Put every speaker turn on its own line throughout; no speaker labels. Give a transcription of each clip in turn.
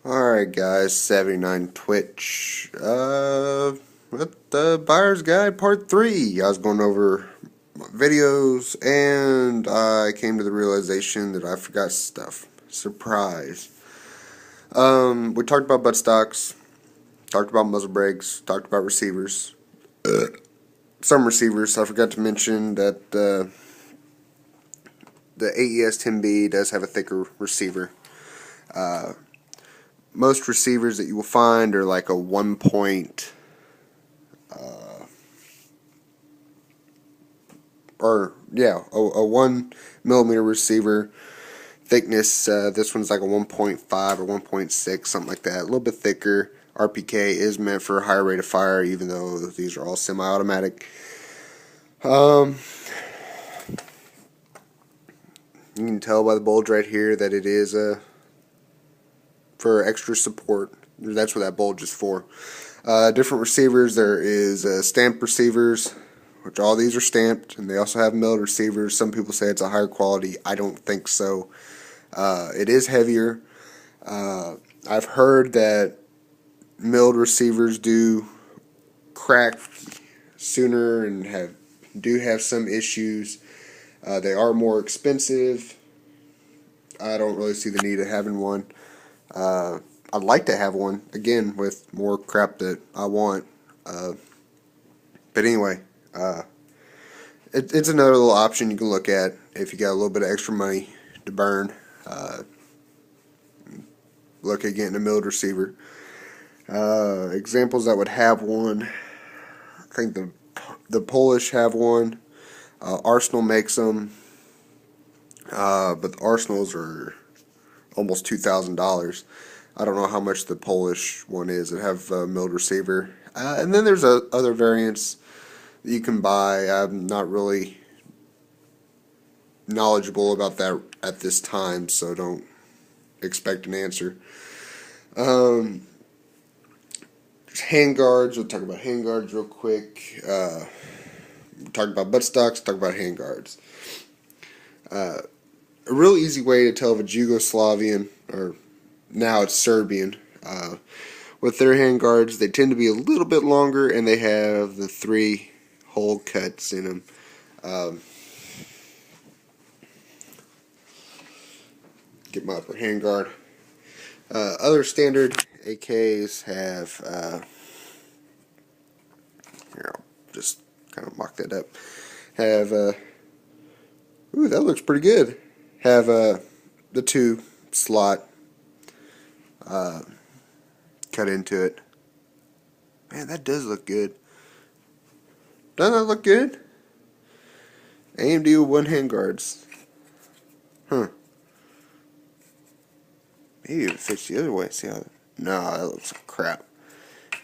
Alright guys, 79 Twitch, with the Buyer's Guide Part 3. I was going over videos and I came to the realization that I forgot stuff. Surprise. We talked about buttstocks, talked about muzzle brakes, talked about receivers. Some receivers, I forgot to mention that the AES 10B does have a thicker receiver. Most receivers that you will find are like a a 1 millimeter receiver thickness. This one's like a 1.5 or 1.6, something like that. A little bit thicker. RPK is meant for a higher rate of fire, even though these are all semi-automatic. You can tell by the bulge right here that it is for extra support. That's what that bulge is for. Different receivers. There is stamped receivers, which all these are stamped, and they also have milled receivers. Some people say it's a higher quality. I don't think so. It is heavier. I've heard that milled receivers do crack sooner and do have some issues. They are more expensive. I don't really see the need of having one. I'd like to have one, again, with more crap that I want. But anyway, it's another little option you can look at if you got a little bit of extra money to burn. Look at getting a milled receiver. Examples that would have one, I think the Polish have one. Arsenal makes them, but the Arsenals are almost $2,000. I don't know how much the Polish one is that have a milled receiver. And then there's other variants that you can buy. I'm not really knowledgeable about that at this time, so don't expect an answer. Hand guards. We'll talk about hand guards real quick. We'll talk about buttstocks. Talk about hand guards. A real easy way to tell if it's Yugoslavian, or now it's Serbian, with their hand guards, they tend to be a little bit longer and they have the 3 hole cuts in them. Get my upper hand guard. Other standard AKs have, here, I'll just kind of mock that up, have, ooh, that looks pretty good. Have the 2 slot cut into it. Man, that does look good. Doesn't that look good? AMD with 1 hand guards. Huh. Maybe it fits the other way. See how? No, that looks like crap.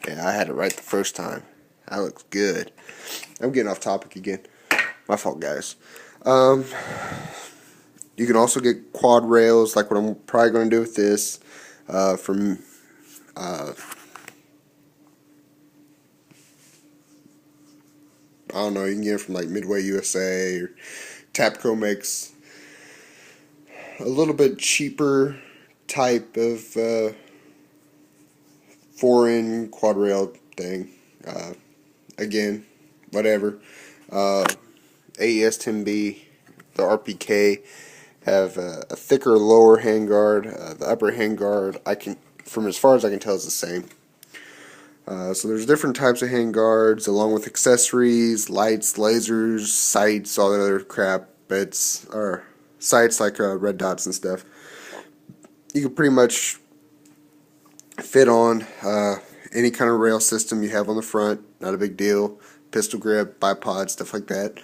Yeah, I had it right the first time. That looks good. I'm getting off topic again. My fault, guys. You can also get quad rails, like what I'm probably going to do with this, from I don't know, you can get it from like Midway USA, or Tapco makes a little bit cheaper type of 4-in quad rail thing. Again, whatever. AES 10B, the RPK have a thicker lower handguard. The upper handguard, from as far as I can tell, is the same. So there's different types of handguards, along with accessories, lights, lasers, sights, all that other crap. Or sights like red dots and stuff. You can pretty much fit on any kind of rail system you have on the front. Not a big deal. Pistol grip, bipod, stuff like that.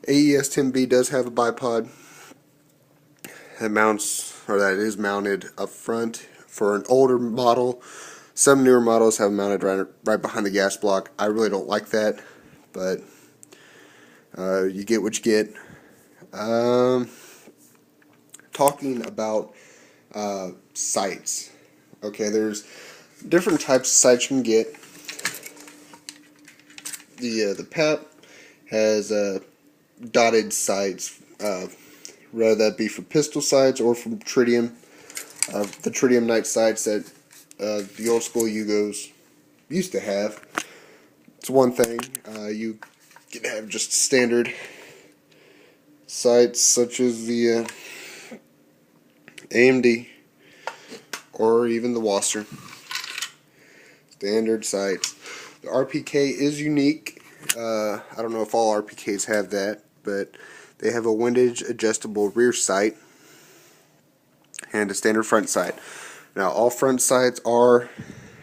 AES 10B does have a bipod that is mounted up front for an older model. Some newer models have mounted right behind the gas block. I really don't like that, but you get what you get. Talking about sights. Okay, there's different types of sights you can get. The PEP has dotted sights, whether that be for pistol sights or from tritium. The tritium night sights that the old school Yugos used to have. It's one thing. You can have just standard sights such as the AMD or even the Wasser. Standard sights. The RPK is unique. I don't know if all RPKs have that, but they have a windage adjustable rear sight and a standard front sight. Now all front sights are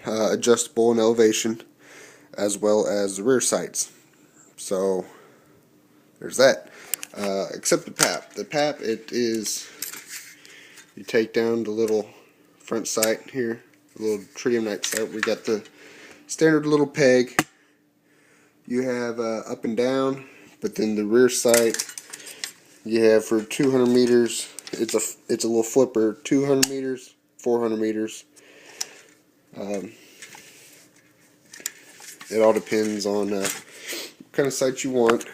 adjustable in elevation, as well as the rear sights. So there's that. Except the PAP. The PAP, it is, you take down the little front sight here, the little tritium night sight. We got the standard little peg. You have up and down, but then the rear sight you have for 200 meters. It's a little flipper. 200 meters, 400 meters. It all depends on what kind of sight you want.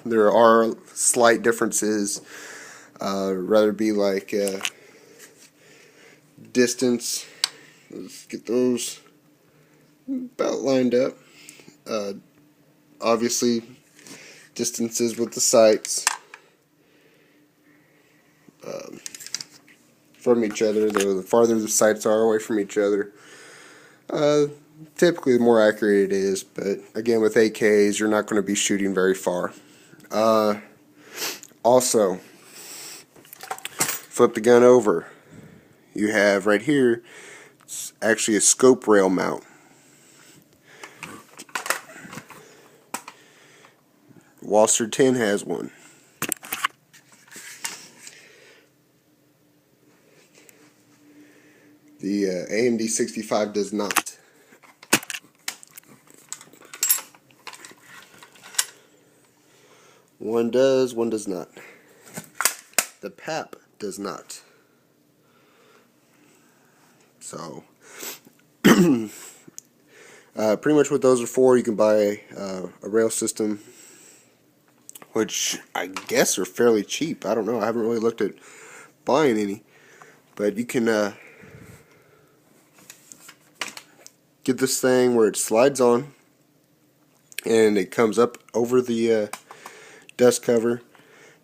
There are slight differences. Rather be like distance. Let's get those about lined up. Obviously, distances with the sights from each other. The farther the sights are away from each other, typically the more accurate it is. But again, with AKs, you're not going to be shooting very far. Also, flip the gun over. You have right here, it's actually a scope rail mount. Wasser 10 has one. The AMD 65 does not. One does, one does not. The PAP does not. So, pretty much what those are for. You can buy a rail system, which I guess are fairly cheap. I don't know. I haven't really looked at buying any. But you can get this thing where it slides on and it comes up over the dust cover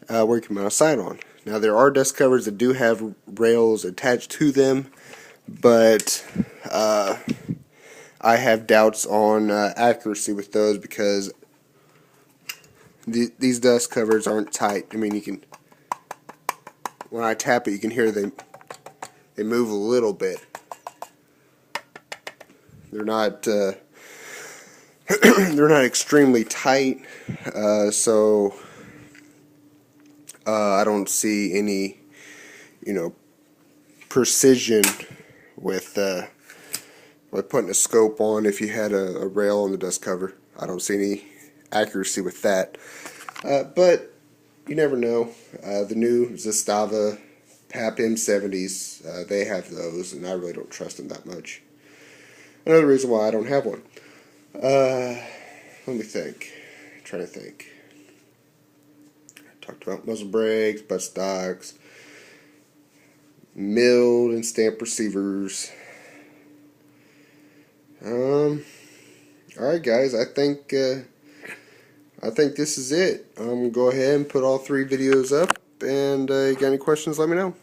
where you can mount a sight on. Now there are dust covers that do have rails attached to them, but I have doubts on accuracy with those because these dust covers aren't tight. I mean, you can, when I tap it, you can hear they move a little bit. They're not they're not extremely tight, so I don't see any, precision with putting a scope on if you had a rail on the dust cover. I don't see any accuracy with that. But you never know. The new Zastava PAP M70s, they have those, and I really don't trust them that much. Another reason why I don't have one. Let me think. I'm trying to think. I talked about muzzle brakes, butt stocks, milled and stamped receivers. Alright guys, I think this is it. I'm going to go ahead and put all 3 videos up, and you got any questions, let me know.